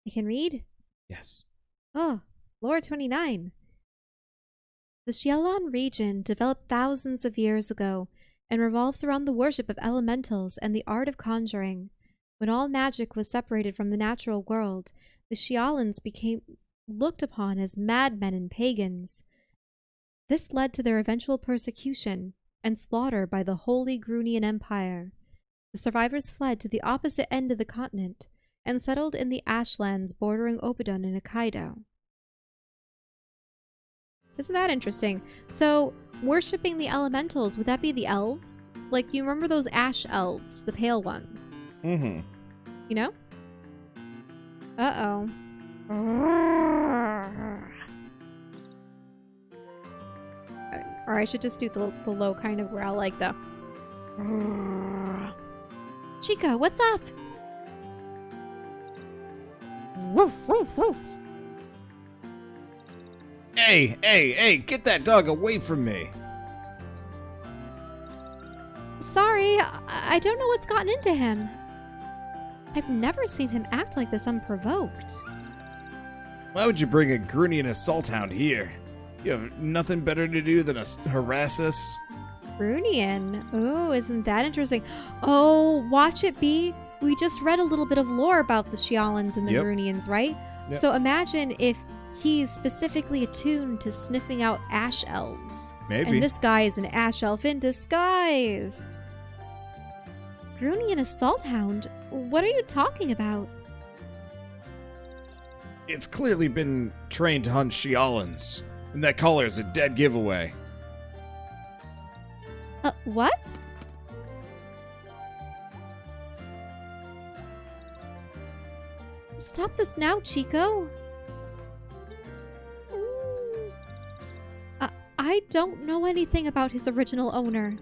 I can read? Yes. Oh, Lore 29. The Xialan region developed thousands of years ago and revolves around the worship of elementals and the art of conjuring. When all magic was separated from the natural world, the Xialans became looked upon as madmen and pagans. This led to their eventual persecution and slaughter by the Holy Grunian Empire. The survivors fled to the opposite end of the continent and settled in the ashlands bordering Obidon and Hokkaido. Isn't that interesting? So, worshipping the elementals, would that be the elves? Like, you remember those ash elves, the pale ones? Mm-hmm. You know? Uh-oh. Or I should just do the low kind of growl, like the... Chico, what's up? Woof, woof, woof. Hey, get that dog away from me. Sorry, I don't know what's gotten into him. I've never seen him act like this unprovoked. Why would you bring a Grunian assault hound here? You have nothing better to do than harass us? Brunian. Oh, isn't that interesting? Oh, watch it be. We just read a little bit of lore about the Xialans and the Brunians, right? Yep. So imagine if he's specifically attuned to sniffing out ash elves. Maybe. And this guy is an ash elf in disguise. Grunian assault hound? What are you talking about? It's clearly been trained to hunt Xialans, and that collar is a dead giveaway. What? Stop this now, Chico. I don't know anything about his original owner.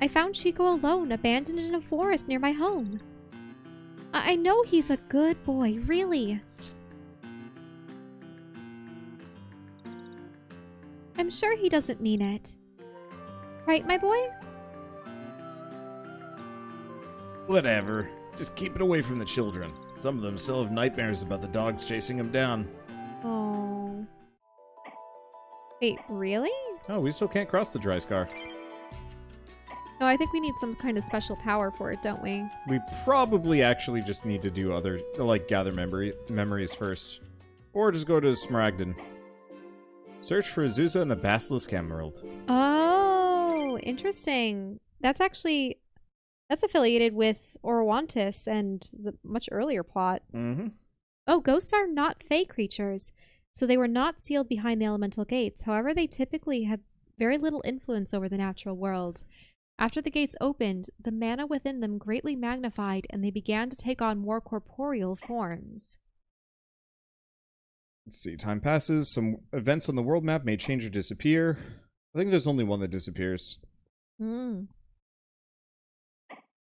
I found Chico alone, abandoned in a forest near my home. I know he's a good boy, really. I'm sure he doesn't mean it. Right, my boy? Whatever. Just keep it away from the children. Some of them still have nightmares about the dogs chasing them down. Oh. Wait, really? Oh, we still can't cross the dry scar. No, I think we need some kind of special power for it, don't we? We probably actually just need to do other, like, gather memories first. Or just go to Smaragdin. Search for Azusa and the Basilisk Emerald. Oh, interesting. That's affiliated with Orowantis and the much earlier plot. Mm-hmm. Oh, ghosts are not Fae creatures, so they were not sealed behind the elemental gates. However, they typically have very little influence over the natural world. After the gates opened, the mana within them greatly magnified, and they began to take on more corporeal forms. Let's see, time passes. Some events on the world map may change or disappear. I think there's only one that disappears. Hmm.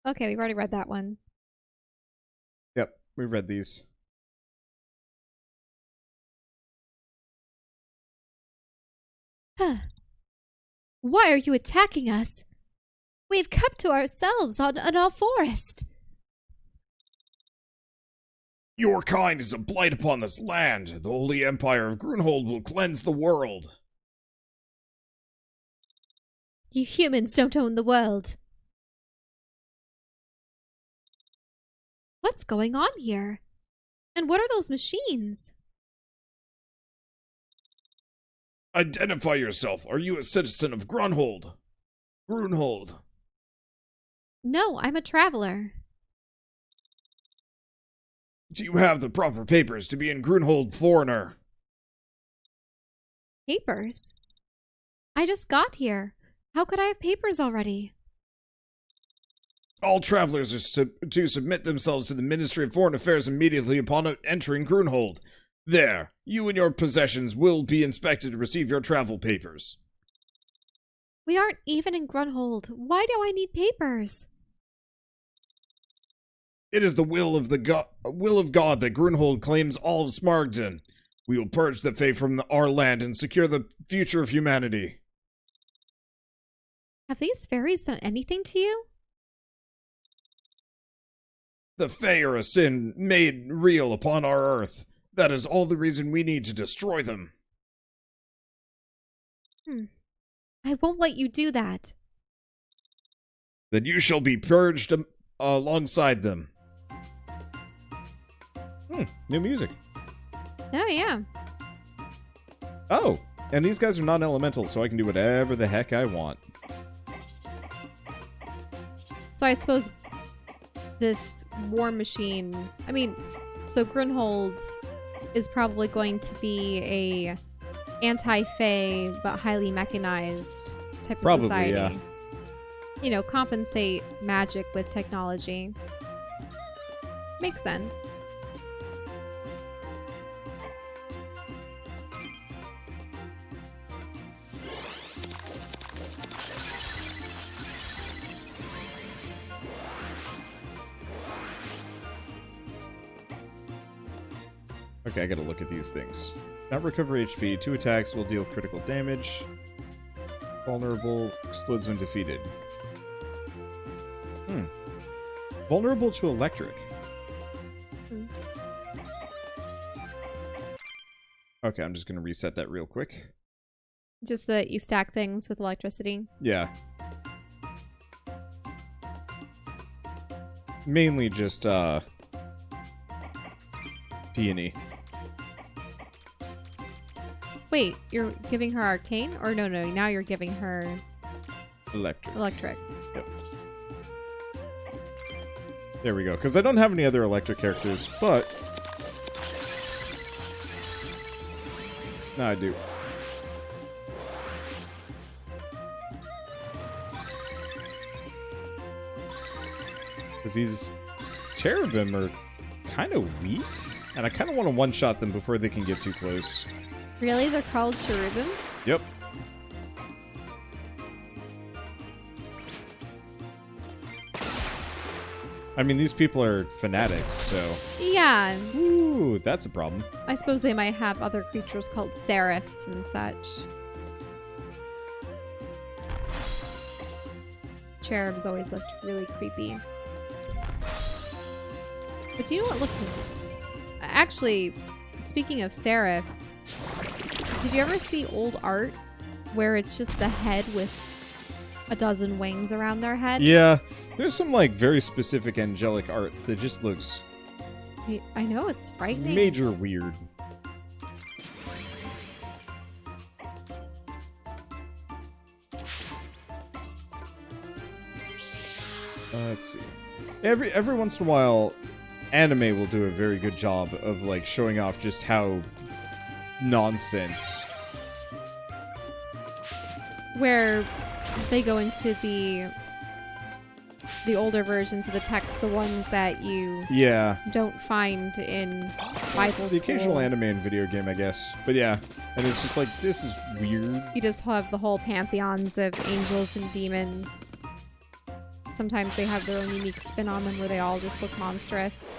Okay, we've already read that one. Yep, we read these. Huh. Why are you attacking us? We've kept to ourselves on our forest. Your kind is a blight upon this land. The Holy Empire of Grunhold will cleanse the world. You humans don't own the world. What's going on here? And what are those machines? Identify yourself. Are you a citizen of Grunhold? Grunhold. No, I'm a traveler. Do you have the proper papers to be in Grunhold, foreigner? Papers? I just got here. How could I have papers already? All travelers are to submit themselves to the Ministry of Foreign Affairs immediately upon entering Grunhold. There, you and your possessions will be inspected to receive your travel papers. We aren't even in Grunhold. Why do I need papers? It is the will of God that Grunhold claims all of Smaragdin. We will purge the Fae from our land and secure the future of humanity. Have these fairies done anything to you? The Fae are a sin made real upon our earth. That is all the reason we need to destroy them. I won't let you do that. Then you shall be purged alongside them. New music. Oh, yeah. Oh, and these guys are non-elemental, so I can do whatever the heck I want. So I suppose this war machine... I mean, so Grunhold is probably going to be a anti-Fae, but highly mechanized type of Probably, society. yeah. You know, compensate magic with technology. Makes sense. Okay, I gotta look at these things. Not recover HP. 2 attacks will deal critical damage. Vulnerable. Explodes when defeated. Vulnerable to electric. Okay, I'm just gonna reset that real quick. Just that you stack things with electricity. Yeah. Mainly just, Peony. Wait, you're giving her arcane? Or no, now you're giving her Electric. electric. Yep. There we go. Because I don't have any other electric characters, but... No, I do. Because these cherubim are kind of weak, and I kind of want to one-shot them before they can get too close. Really? They're called cherubim? Yep. I mean, these people are fanatics, so... Yeah. Ooh, that's a problem. I suppose they might have other creatures called seraphs and such. Cherubs always looked really creepy. But do you know what looks... Actually, speaking of seraphs, did you ever see old art where it's just the head with a dozen wings around their head? Yeah, there's some, like, very specific angelic art that just looks... I know, it's frightening. Major weird. Let's see. Every once in a while, anime will do a very good job of, like, showing off just how nonsense. Where they go into the older versions of the text, the ones that you don't find in Bible The school. occasional anime and video game, I guess. But yeah, and it's just like, this is weird. You just have the whole pantheons of angels and demons. Sometimes they have their own unique spin on them where they all just look monstrous.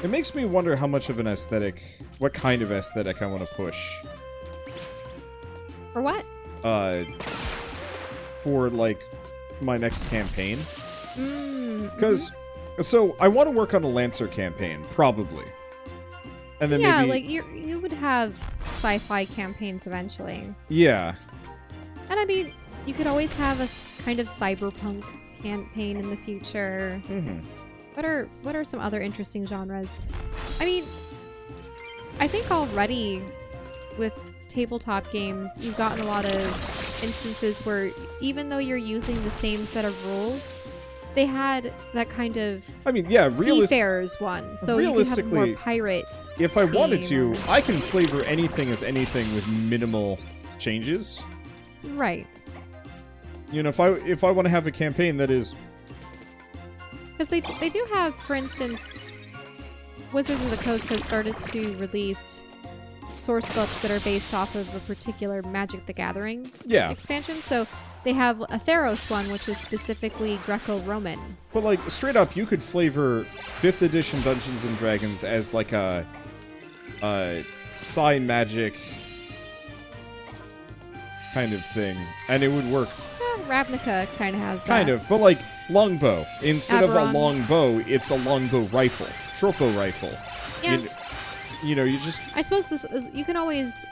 It makes me wonder how much of an aesthetic, what kind of aesthetic I want to push. For what? For, like, my next campaign. Mm, Because, so, I want to work on a Lancer campaign, probably. And then yeah, maybe... like, you would have sci-fi campaigns eventually. Yeah. And I mean, you could always have a kind of cyberpunk campaign in the future. Mm-hmm. What are some other interesting genres? I mean, I think already with tabletop games, you've gotten a lot of instances where even though you're using the same set of rules, they had that kind of Seafarers one. So you could have a more pirate. If I wanted to, I can flavor anything as anything with minimal changes. Right. You know, if I want to have a campaign that is... Because they do have, for instance, Wizards of the Coast has started to release source books that are based off of a particular Magic the Gathering expansion. So they have a Theros one, which is specifically Greco-Roman. But, like, straight up, you could flavor 5th edition Dungeons & Dragons as, like, a psi magic kind of thing, and it would work. Ravnica kind of has that. Kind of, but like longbow. Instead of Aberon. a longbow, it's a longbow rifle, short bow rifle. Yeah. You know, you just I suppose this is, you can always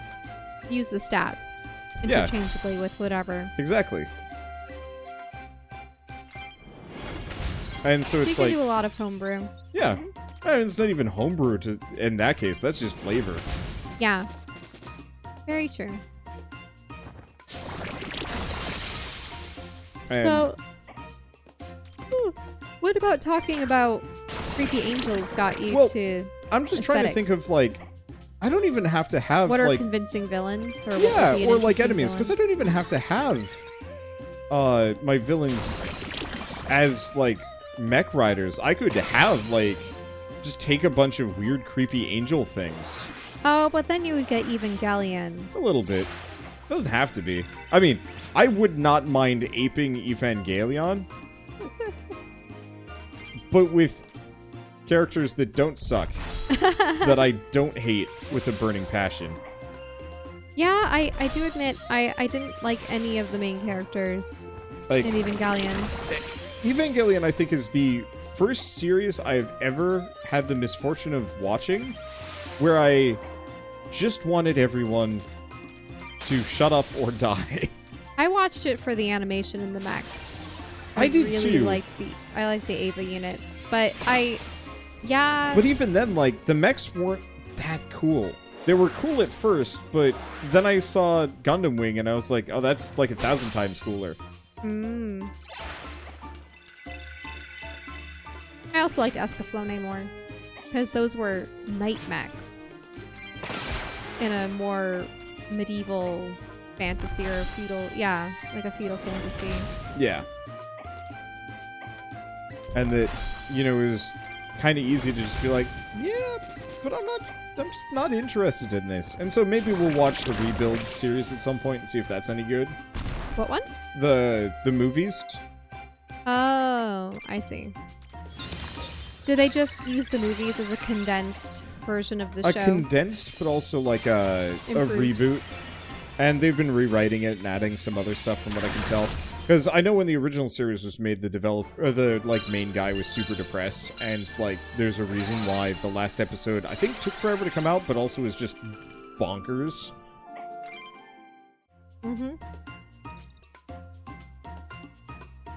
use the stats interchangeably with whatever. exactly. And so So you it's can like, do a lot of homebrew. yeah, I mean, it's not even homebrew in that case. That's just flavor. Yeah. Very true. And- So, what about talking about creepy angels got you Well, to... I'm just trying to think aesthetics. of like, I don't even have to have What are like, convincing villains? Or what yeah, would be an or like interesting enemies, because I villain? don't even have to have my villains as like mech riders. I could have like just take a bunch of weird creepy angel things. Oh, but then you would get Evangelion. A little bit. Doesn't have to be. I mean, I would not mind aping Evangelion, but with characters that don't suck, that I don't hate with a burning passion. Yeah, I do admit I didn't like any of the main characters Like, in Evangelion. Evangelion, I think, is the first series I've ever had the misfortune of watching where I just wanted everyone to shut up or die. I watched it for the animation and the mechs. I did really too. liked I liked the Ava units, but yeah. But even then, like, the mechs weren't that cool. They were cool at first, but then I saw Gundam Wing and I was like, oh, that's like 1,000 times cooler. Mm. I also liked Escaflowne more, because those were night mechs in a more medieval fantasy or feudal, yeah, like a feudal fantasy. Yeah. And that, you know, it was kind of easy to just be like, yeah, but I'm just not interested in this. And so maybe we'll watch the Rebuild series at some point and see if that's any good. What one? The movies. Oh, I see. Do they just use the movies as a condensed version of the A show? condensed, but also like a Improved. reboot. And they've been rewriting it and adding some other stuff from what I can tell. Because I know when the original series was made, the like main guy was super depressed, and like there's a reason why the last episode I think took forever to come out, but also was just bonkers. Mm-hmm.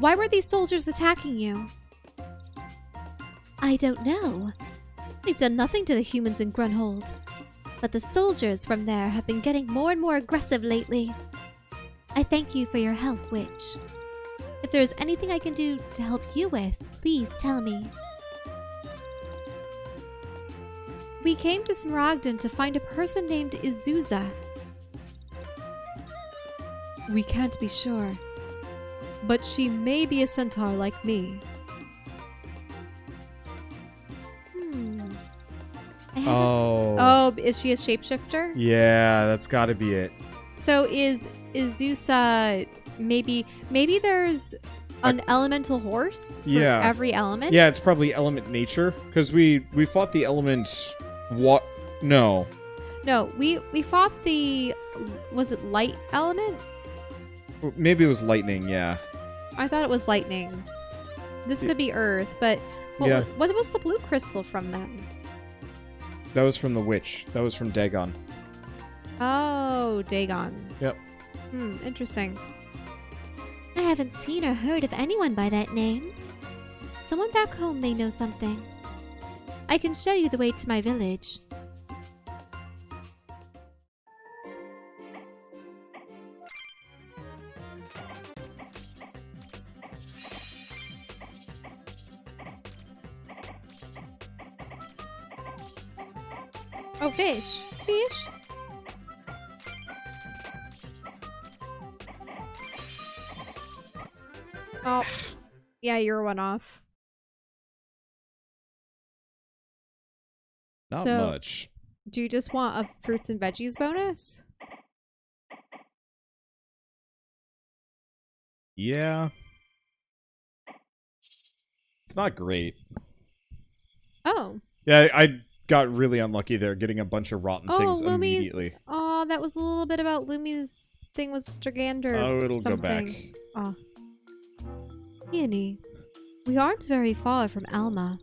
Why were these soldiers attacking you? I don't know. We've done nothing to the humans in Grunhold. But the soldiers from there have been getting more and more aggressive lately. I thank you for your help, Witch. If there is anything I can do to help you with, please tell me. We came to Smaragdin to find a person named Izuza. We can't be sure. But she may be a centaur like me. I haven't... Oh, is she a shapeshifter? Yeah, that's gotta be it. So is Izusa maybe there's an elemental horse for Yeah. every element? Yeah, it's probably element nature, because we fought the element... What? No. No, we fought the... Was it light element? Maybe it was lightning, yeah. I thought it was lightning. This could be earth, but Yeah. what was the blue crystal from then? That was from the witch. That was from Dagon. Oh, Dagon. Yep. Interesting. I haven't seen or heard of anyone by that name. Someone back home may know something. I can show you the way to my village. Oh, fish. Fish? Oh, yeah, you're one off. Not So, much. do you just want a fruits and veggies bonus? Yeah. It's not great. Oh. Yeah, got really unlucky there, getting a bunch of rotten things immediately. Oh, that was a little bit about Lumi's thing with Stragander. Oh, it'll something. go back. Oh. Peony, we aren't very far from Alma.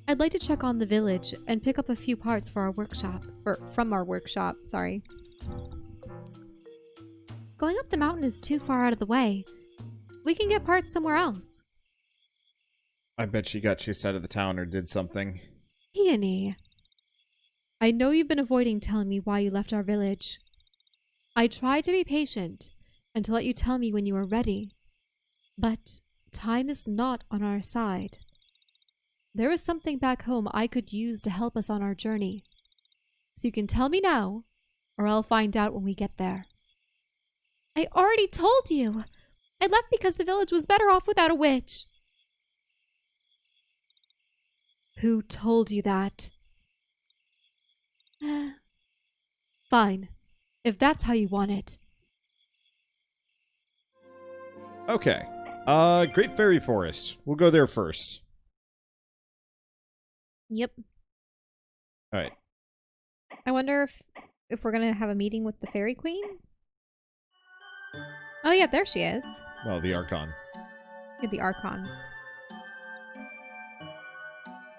I'd like to check on the village and pick up a few parts for our workshop. Or from our workshop, sorry. Going up the mountain is too far out of the way. We can get parts somewhere else. I bet she got chased out of the town or did something. Peony, I know you've been avoiding telling me why you left our village. I tried to be patient and to let you tell me when you are ready. But time is not on our side. There is something back home I could use to help us on our journey. So you can tell me now, or I'll find out when we get there. I already told you! I left because the village was better off without a witch. Who told you that? Fine, if that's how you want it. Okay. Great Fairy Forest. We'll go there first. Yep. Alright. I wonder if we're gonna have a meeting with the Fairy Queen? Oh yeah, there she is. Well, the Archon. Yeah, the Archon.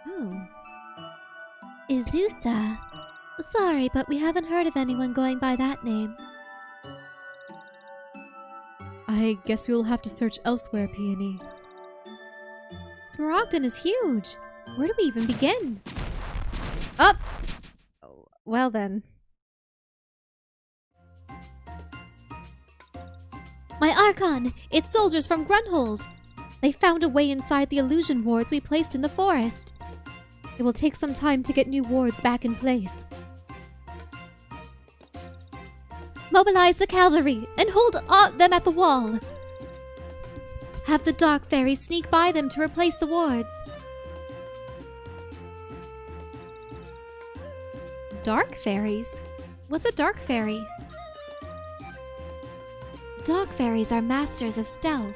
Oh. Izusa. Sorry, but we haven't heard of anyone going by that name. I guess we will have to search elsewhere, Peony. Smaragdon is huge. Where do we even begin? Up! Oh, well then. My Archon! It's soldiers from Grunhold! They found a way inside the illusion wards we placed in the forest. It will take some time to get new wards back in place. Mobilize the cavalry and hold them at the wall. Have the dark fairies sneak by them to replace the wards. Dark fairies? What's a dark fairy? Dark fairies are masters of stealth.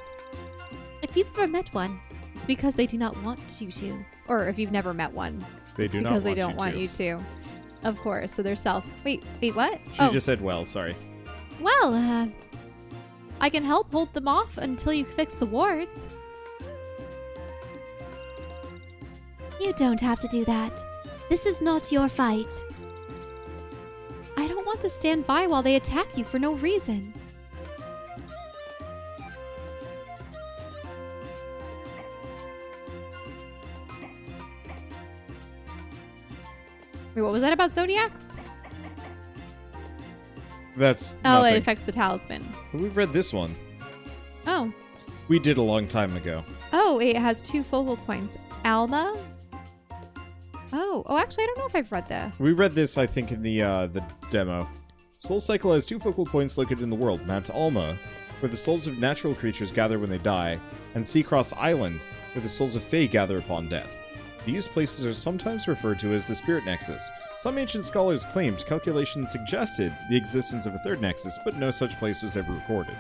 If you've ever met one, it's because they do not want you to. Or if you've never met one, They it's do not because they want don't you want to. you to. Of course, so they're stealth. Wait, what? She just said, well, sorry. Well, I can help hold them off until you fix the wards. You don't have to do that. This is not your fight. I don't want to stand by while they attack you for no reason. Wait, what was that about Zodiacs? That's Oh, nothing. it affects the talisman. We've read this one. Oh. We did a long time ago. Oh, it has 2 focal points. Alma? Oh, actually, I don't know if I've read this. We read this, I think, in the demo. Soul Cycle has 2 focal points located in the world. Mount Alma, where the souls of natural creatures gather when they die, and Seacross Island, where the souls of Fae gather upon death. These places are sometimes referred to as the Spirit Nexus. Some ancient scholars claimed calculations suggested the existence of a 3rd nexus, but no such place was ever recorded.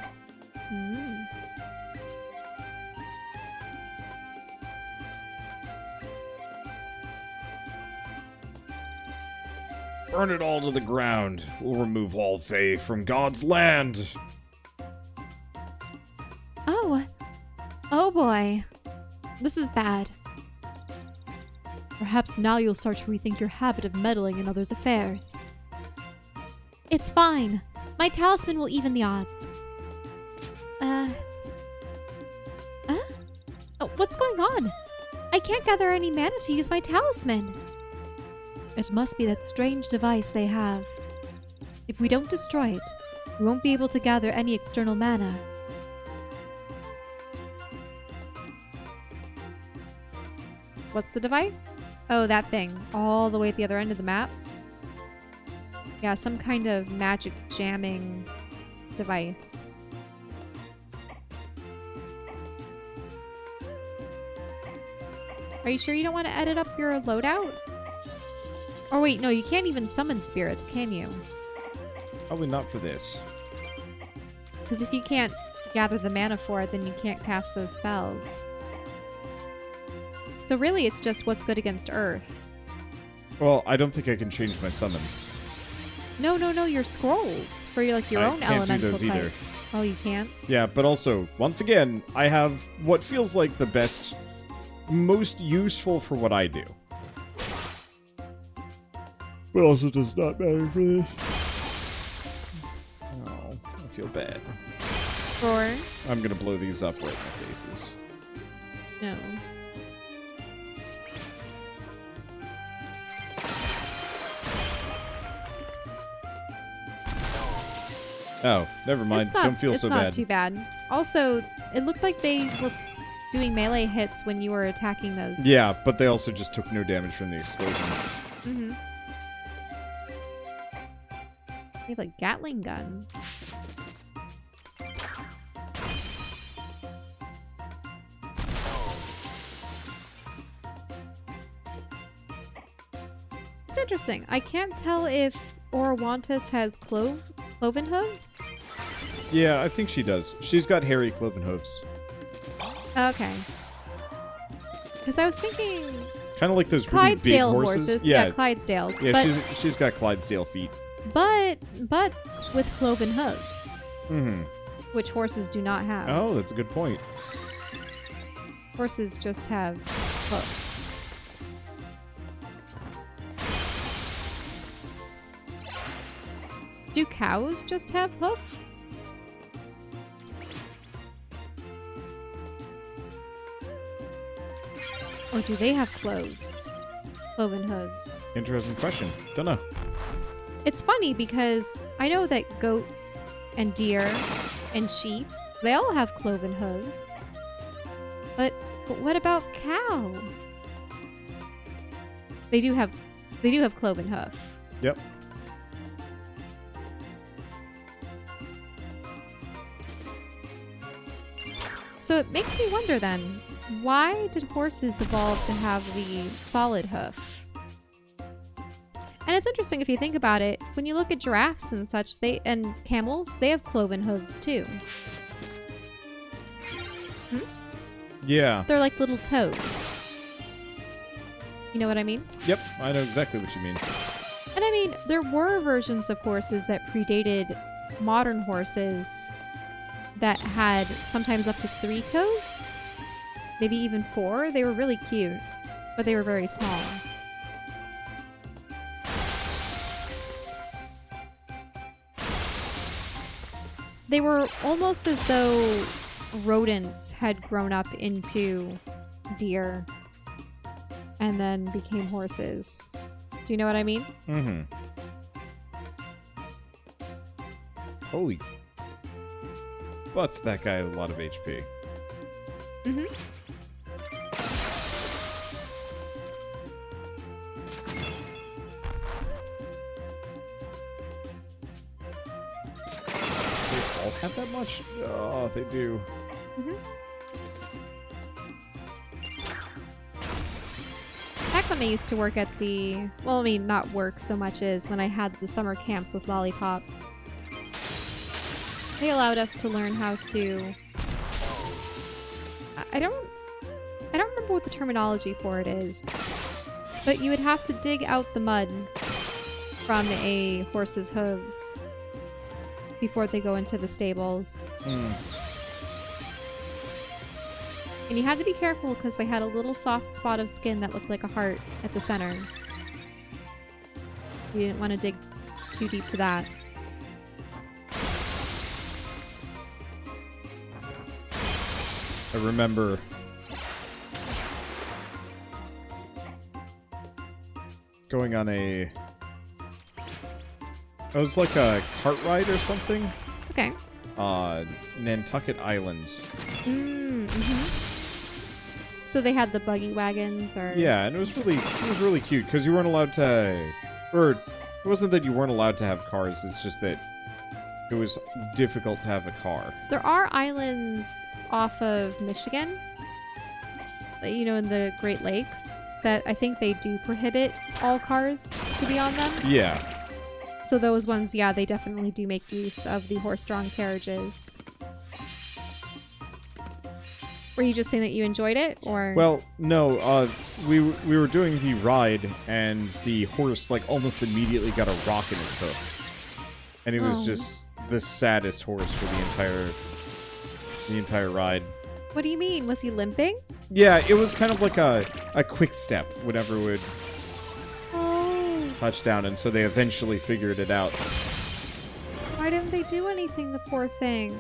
Burn it all to the ground. We'll remove all Fae from God's land. Oh boy. This is bad. Perhaps now you'll start to rethink your habit of meddling in others' affairs. It's fine. My talisman will even the odds. Oh, what's going on? I can't gather any mana to use my talisman. It must be that strange device they have. If we don't destroy it, we won't be able to gather any external mana. What's the device? Oh, that thing. All the way at the other end of the map. Yeah, some kind of magic jamming device. Are you sure you don't want to edit up your loadout? Oh wait, no, you can't even summon spirits, can you? Probably not for this. Because if you can't gather the mana for it, then you can't cast those spells. So really, it's just what's good against Earth. Well, I don't think I can change my summons. No, your scrolls for your I own can't do elemental those type. either. Oh, you can't? Yeah, but also, once again, I have what feels like the best, most useful for what I do. But also does not matter for this. Oh, I feel bad. Or I'm gonna blow these up right in their faces. no. Oh, never mind. It's not, Don't feel so it's not bad. too bad. Also, it looked like they were doing melee hits when you were attacking those. Yeah, but they also just took no damage from the explosion. Mm-hmm. They have like Gatling guns. It's interesting. I can't tell if Orowantis has cloven hooves. Yeah, I think she does. She's got hairy cloven hooves. Okay. Because I was thinking Kind of like those really big Clydesdale horses. Yeah, Clydesdales. Yeah, but, she's got Clydesdale feet. but with cloven hooves, Mm-hmm. which horses do not have. Oh, that's a good point. Horses just have hoof. Do cows just have hoof? Or do they have cloven hooves? Interesting question. Don't know. It's funny because I know that goats and deer and sheep, they all have cloven hooves. But what about cow? They do have cloven hoof. Yep. So it makes me wonder then, why did horses evolve to have the solid hoof? And it's interesting if you think about it, when you look at giraffes and such, and camels, they have cloven hooves too. Yeah. They're like little toes. You know what I mean? Yep, I know exactly what you mean. And I mean, there were versions of horses that predated modern horses that had sometimes up to 3 toes, maybe even 4. They were really cute, but they were very small. They were almost as though rodents had grown up into deer and then became horses. Do you know what I mean? Mm-hmm. Holy. What's that guy with a lot of HP? Mm-hmm. They all have that much? Oh, they do. Back when I used to work at the, well, I mean, not work so much as when I had the summer camps with Lollipop, they allowed us to learn how to, I don't remember what the terminology for it is, but you would have to dig out the mud from a horse's hooves before they go into the stables. And you had to be careful because they had a little soft spot of skin that looked like a heart at the center. You didn't want to dig too deep to that. I remember going on it was like a cart ride or something. Okay. Nantucket Island. So they had the buggy wagons, or Yeah, and it was really cute because you weren't allowed to, or it wasn't that you weren't allowed to have cars. It's just that it was difficult to have a car. There are islands off of Michigan, you know, in the Great Lakes, that I think they do prohibit all cars to be on them. Yeah. So those ones, yeah, they definitely do make use of the horse-drawn carriages. Were you just saying that you enjoyed it, or? Well, no, we were doing the ride, and the horse, like, almost immediately got a rock in its hoof. And it was just the saddest horse for the entire ride. What do you mean? Was he limping? Yeah, it was kind of like a quick step whenever it would touch down, and so they eventually figured it out. Why didn't they do anything, the poor thing?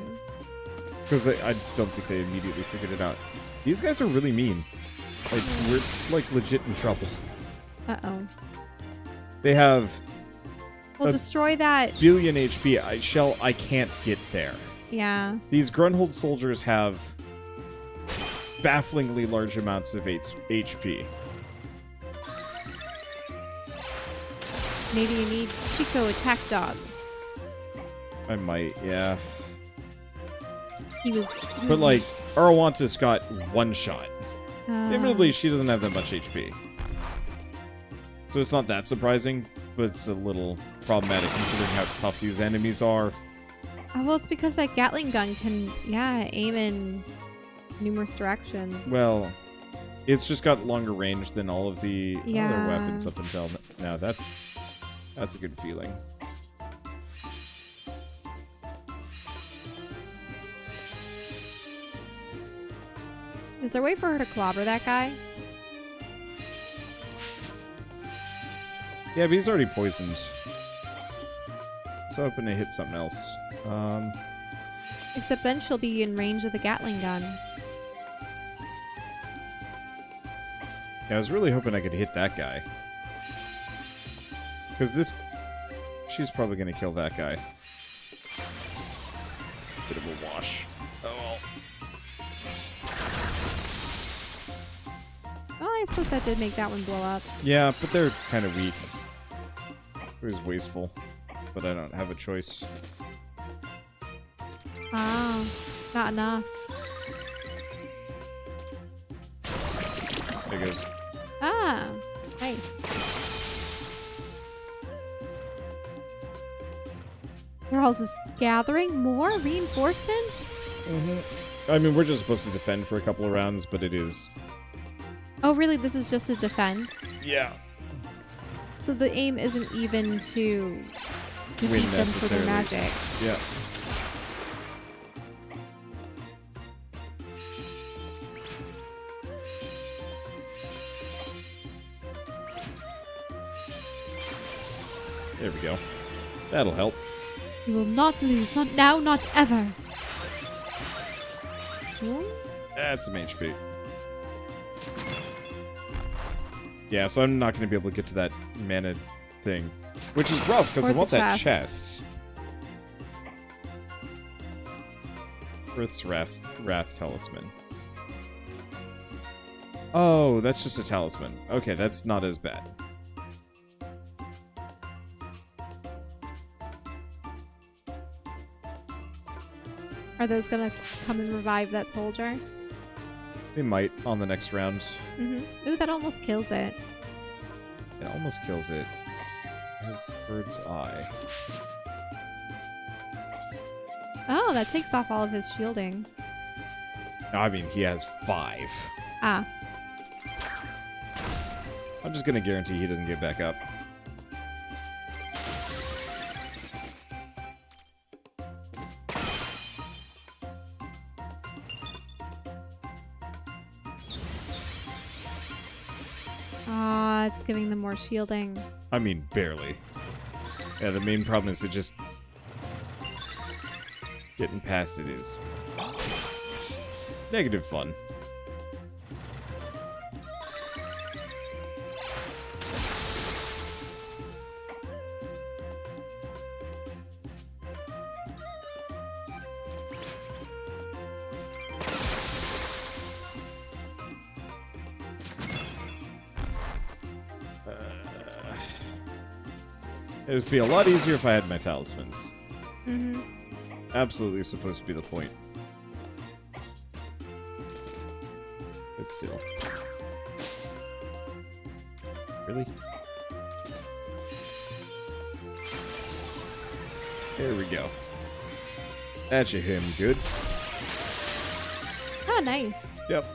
Because I don't think they immediately figured it out. These guys are really mean. Like, we're, like, legit in trouble. Uh-oh. They have... Well, destroy that... billion HP. I can't get there. Yeah. These Grunhold soldiers have bafflingly large amounts of HP. Maybe you need Chico Attack Dog. I might, yeah. He was But, like, Arawantis got one shot. Admittedly, she doesn't have that much HP. So it's not that surprising, but it's a little problematic considering how tough these enemies are. Oh, well, it's because that Gatling gun can, aim in numerous directions. Well, it's just got longer range than all of the other Yeah. weapons up until now. That's a good feeling. Is there a way for her to clobber that guy? Yeah, but he's already poisoned. So hoping to hit something else. Except then she'll be in range of the Gatling gun. Yeah, I was really hoping I could hit that guy. Because she's probably going to kill that guy. Bit of a wash. Oh well. Well, I suppose that did make that one blow up. Yeah, but they're kind of weak. It was wasteful. But I don't have a choice. Ah, not enough. There goes. Ah, nice. They're all just gathering more reinforcements? I mean, we're just supposed to defend for a couple of rounds, but it is. Oh, really? This is just a defense? Yeah. So the aim isn't even to defeat them for their magic. Yeah. There we go. That'll help. You will not lose, not now, not ever. That's some HP. Yeah, so I'm not going to be able to get to that mana thing. Which is rough, because I want that chest. Earth's Wrath Talisman. Oh, that's just a talisman. Okay, that's not as bad. Are those gonna come and revive that soldier? They might on the next round. Ooh, that almost kills it. It almost kills it. Bird's eye. Oh, that takes off all of his shielding. I mean, he has 5. Ah. I'm just gonna guarantee he doesn't get back up. Ah, it's giving them more shielding. I mean, barely. Yeah, the main problem is it just... getting past it is... negative fun. It would be a lot easier if I had my talismans. Absolutely supposed to be the point. But still. Really? There we go. That should hit him good. Oh, nice. Yep.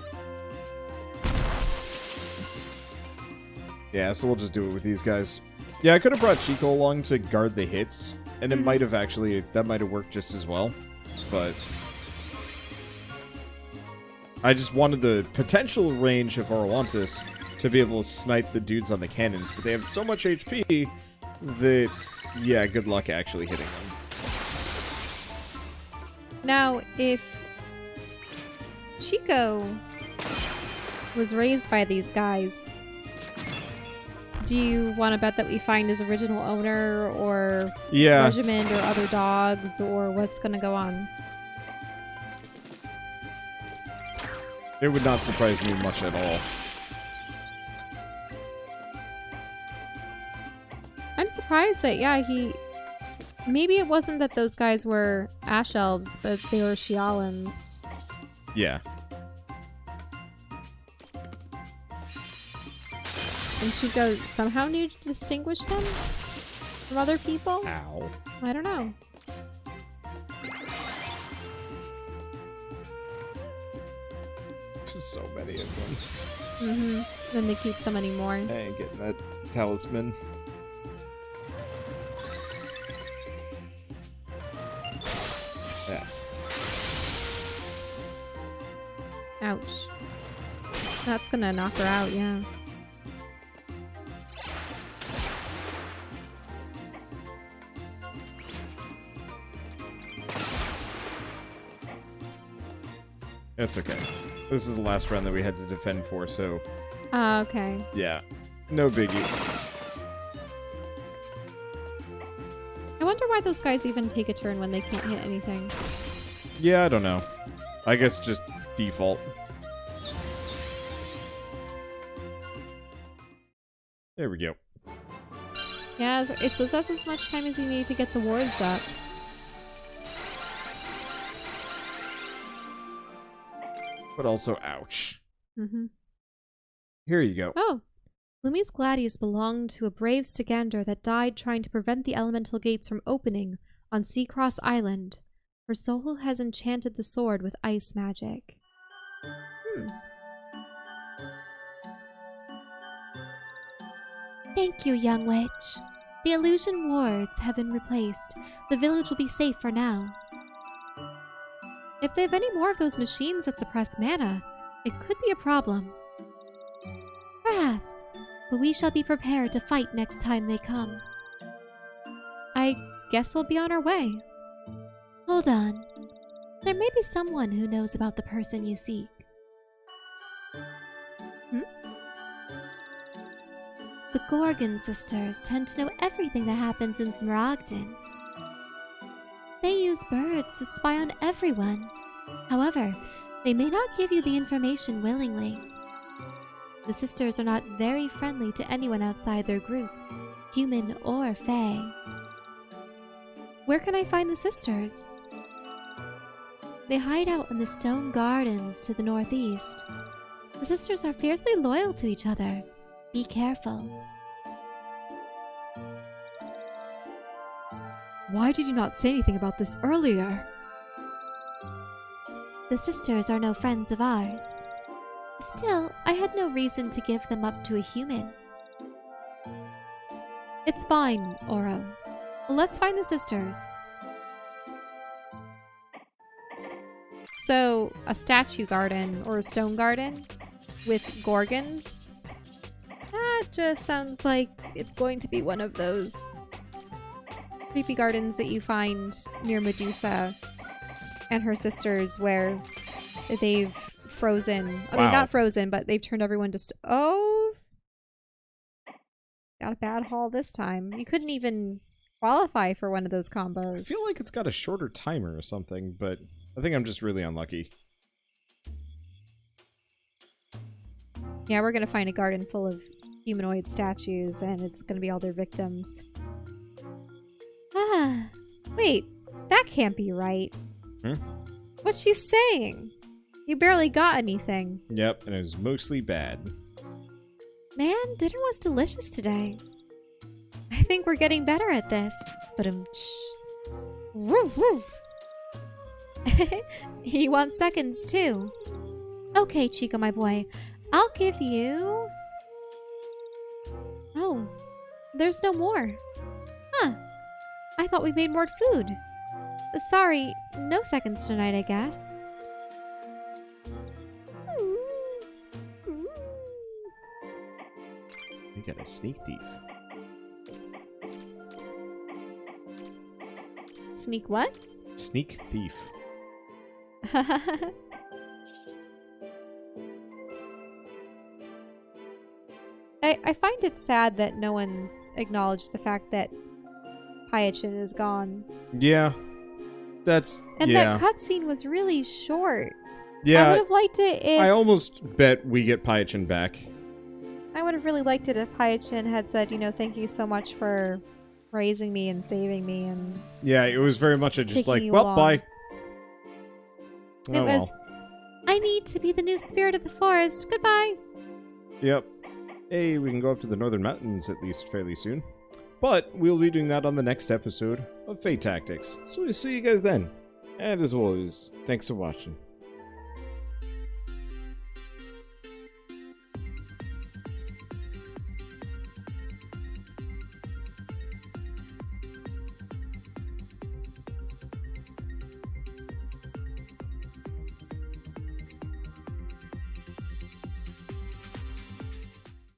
Yeah, so we'll just do it with these guys. Yeah, I could have brought Chico along to guard the hits, and it might have actually, that might have worked just as well, but I just wanted the potential range of Orlantis to be able to snipe the dudes on the cannons, but they have so much HP that, yeah, good luck actually hitting them. Now, if Chico was raised by these guys, do you want to bet that we find his original owner or regiment or other dogs, or what's going to go on? It would not surprise me much at all. I'm surprised that, yeah, maybe it wasn't that those guys were Ash Elves, but they were Shialans. Yeah. And Chico somehow knew to distinguish them from other people? Ow. I don't know. Just so many of them. Mm-hmm. Then they keep so many more. I ain't getting that talisman. Yeah. Ouch. That's gonna knock her out, yeah. That's okay. This is the last round that we had to defend for, so... Okay. Yeah. No biggie. I wonder why those guys even take a turn when they can't hit anything. Yeah, I don't know. I guess just default. There we go. Yeah, I suppose that's as much time as you need to get the wards up. But also, ouch. Mm-hmm. Here you go. Oh! Lumi's Gladius belonged to a brave Stygander that died trying to prevent the elemental gates from opening on Seacross Island. Her soul has enchanted the sword with ice magic. Thank you, young witch. The illusion wards have been replaced. The village will be safe for now. If they have any more of those machines that suppress mana, it could be a problem. Perhaps, but we shall be prepared to fight next time they come. I guess we'll be on our way. Hold on. There may be someone who knows about the person you seek. The Gorgon sisters tend to know everything that happens in Smaragdin. They use birds to spy on everyone. However, they may not give you the information willingly. The sisters are not very friendly to anyone outside their group, human or fae. Where can I find the sisters? They hide out in the stone gardens to the northeast. The sisters are fiercely loyal to each other. Be careful. Why did you not say anything about this earlier? The sisters are no friends of ours. Still, I had no reason to give them up to a human. It's fine, Oro. Let's find the sisters. So, a statue garden or a stone garden with gorgons? That just sounds like it's going to be one of those creepy gardens that you find near Medusa and her sisters where they've frozen. I mean, not frozen, but they've turned everyone to... Oh! Got a bad haul this time. You couldn't even qualify for one of those combos. I feel like it's got a shorter timer or something, but I think I'm just really unlucky. Yeah, we're going to find a garden full of humanoid statues, and it's going to be all their victims. Ah, wait, that can't be right. What's she saying? You barely got anything. Yep, and it was mostly bad. Man, dinner was delicious today. I think we're getting better at this. But woof woof. He wants seconds too. Okay, Chico, my boy. I'll give you... Oh, there's no more. Huh. I thought we made more food. Sorry, no seconds tonight, I guess. You got a sneak thief. Sneak what? Sneak thief. I find it sad that no one's acknowledged the fact that Pyachin is gone. Yeah. That's... And yeah. that cutscene was really short. Yeah. I would have liked it if... I almost bet we get Pyachin back. I would have really liked it if Pyachin had said, you know, thank you so much for raising me and saving me and... Yeah, it was very much a just taking like, you well, along. bye. It Oh, was, well. I need to be the new spirit of the forest. Goodbye. Yep. Hey, we can go up to the Northern Mountains at least fairly soon. But we'll be doing that on the next episode of Fae Tactics. So we'll see you guys then. And as always, thanks for watching.